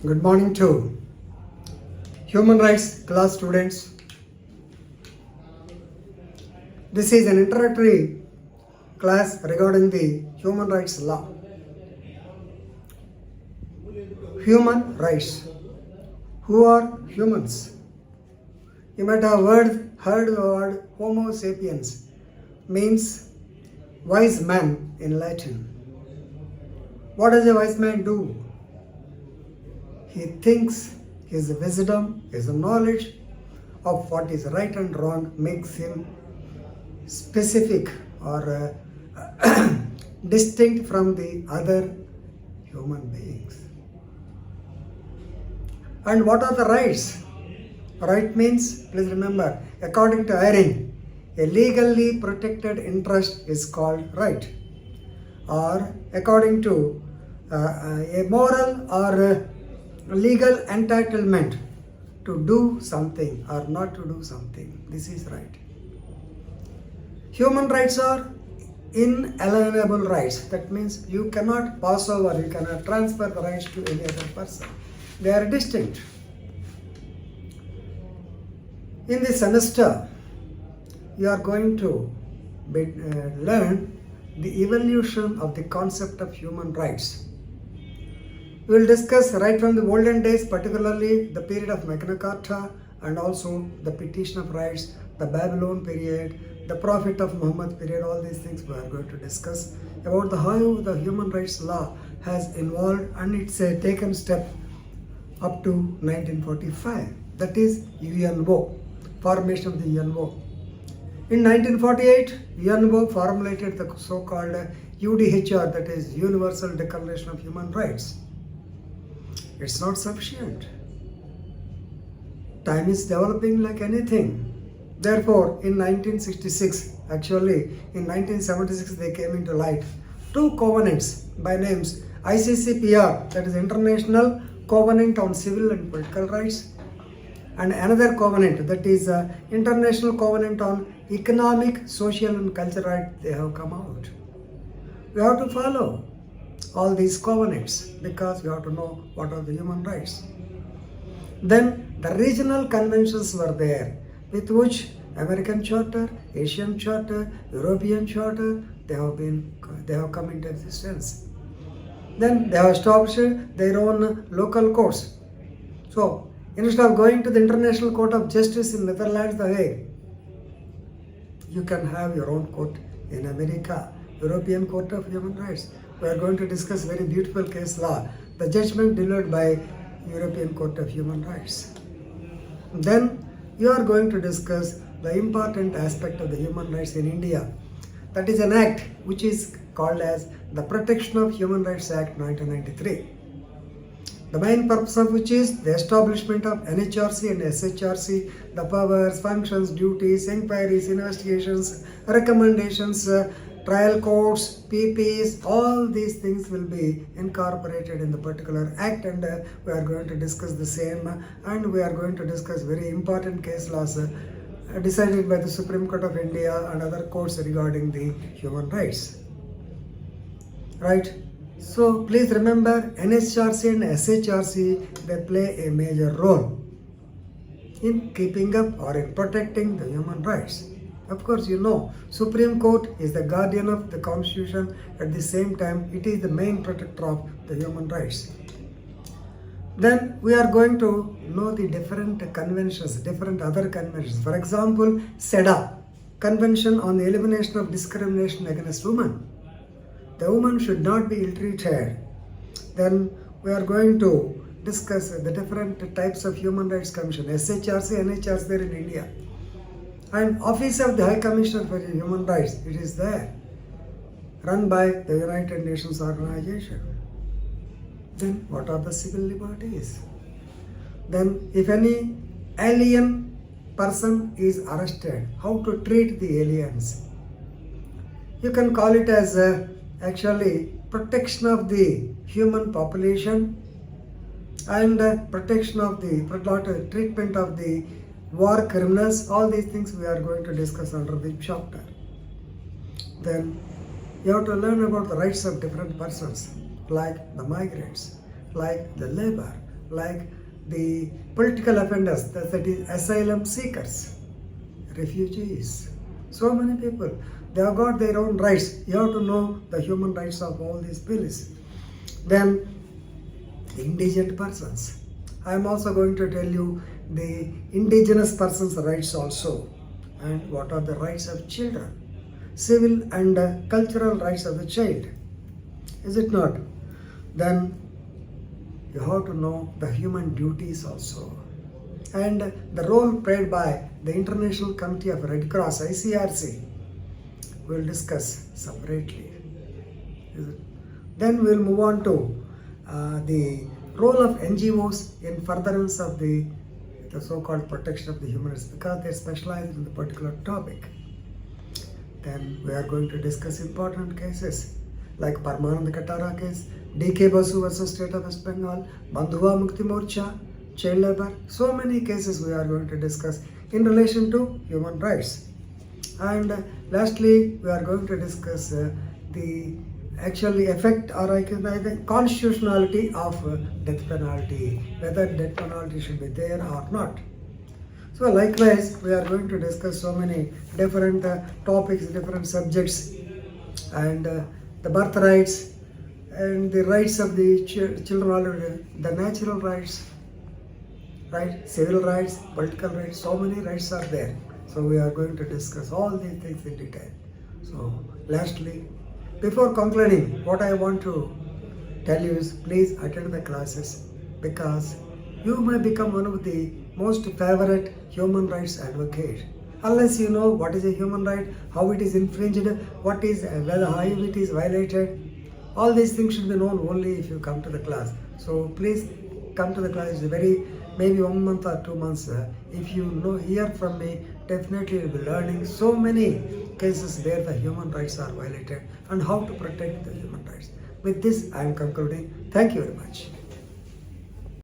Good morning to human rights class students. This is an introductory class regarding the human rights law. Human rights. Who are humans? You might have heard the word Homo sapiens, means wise man in Latin. What does a wise man do? He thinks his wisdom, his knowledge of what is right and wrong makes him specific or distinct from the other human beings. And what are the rights? Right means, please remember, according to Eyring, a legally protected interest is called right. Or according to a moral or legal entitlement to do something or not to do something. This is right. Human rights are inalienable rights. That means you cannot pass over, you cannot transfer the rights to any other person. They are distinct. In this semester, you are going to learn the evolution of the concept of human rights. We will discuss right from the olden days, particularly the period of Magna Carta and also the Petition of Rights, the Babylon period, the Prophet of Muhammad period. All these things we are going to discuss about how the human rights law has evolved, and it's taken step up to 1945. That is UNO, formation of the UNO. In 1948, UNO formulated the so-called UDHR, that is Universal Declaration of Human Rights. It's not sufficient. Time is developing like anything. Therefore, in 1966, actually in 1976, they came into light two covenants by names ICCPR, that is International Covenant on Civil and Political Rights, and another covenant, that is International Covenant on Economic, Social and Cultural Rights. They have come out. We have to follow all these covenants because we have to know what are the human rights. Then the regional conventions were there, with which American Charter, Asian Charter, European Charter, they have come into existence. Then they have established their own local courts. So instead of going to the International Court of Justice in Netherlands, The Hague, you can have your own court in America, European Court of Human Rights. We are going to discuss very beautiful case law, the judgment delivered by European Court of Human Rights. Then you are going to discuss the important aspect of the human rights in India. That is an act which is called as the Protection of Human Rights Act 1993. The main purpose of which is the establishment of NHRC and SHRC, the powers, functions, duties, inquiries, investigations, recommendations, trial courts, PPs, all these things will be incorporated in the particular act, and we are going to discuss the same, and we are going to discuss very important case laws decided by the Supreme Court of India and other courts regarding the human rights. Right? So please remember, NHRC and SHRC, they play a major role in keeping up or in protecting the human rights. Of course, you know, Supreme Court is the guardian of the Constitution. At the same time, it is the main protector of the human rights. Then we are going to know the different conventions, different other conventions. For example, CEDAW, Convention on the Elimination of Discrimination Against Women. The woman should not be ill-treated. Then we are going to discuss the different types of human rights commission, SHRC, NHRC there in India. And Office of the High Commissioner for Human Rights, it is there, run by the United Nations Organization. Then what are the civil liberties? Then if any alien person is arrested, how to treat the aliens? You can call it as actually protection of the human population and protection of the treatment of the war criminals. All these things we are going to discuss under the chapter. Then you have to learn about the rights of different persons, like the migrants, like the labor, like the political offenders, that is asylum seekers, refugees, so many people. They have got their own rights. You have to know the human rights of all these people. Then indigent persons. I am also going to tell you the indigenous persons' rights also, and what are the rights of children, civil and cultural rights of the child. Is it not? Then you have to know the human duties also, and the role played by the International Committee of Red Cross, ICRC. We will discuss separately. Then we will move on to the role of NGOs in furtherance of the so-called protection of the human rights, because they are specialized in the particular topic. Then we are going to discuss important cases like Parmanand Katara case, D.K. Basu versus State of West Bengal, Bandhuva Mukti Morcha, child labor. So many cases we are going to discuss in relation to human rights. And lastly, we are going to discuss the actually effect, or I can say the constitutionality of death penalty, whether death penalty should be there or not. So likewise, we are going to discuss so many different topics, different subjects, and the birth rights and the rights of the children already, the natural rights, right, civil rights, political rights, so many rights are there. So we are going to discuss all these things in detail. So lastly, before concluding, what I want to tell you is please attend the classes, because you may become one of the most favorite human rights advocate. Unless you know what is a human right, how it is infringed, what is whether how it is violated, all these things should be known only if you come to the class. So please come to the class. It's very maybe 1 month or 2 months. If you hear from me, definitely you'll be learning so many cases where the human rights are violated and how to protect the human rights. With this, I am concluding. Thank you very much.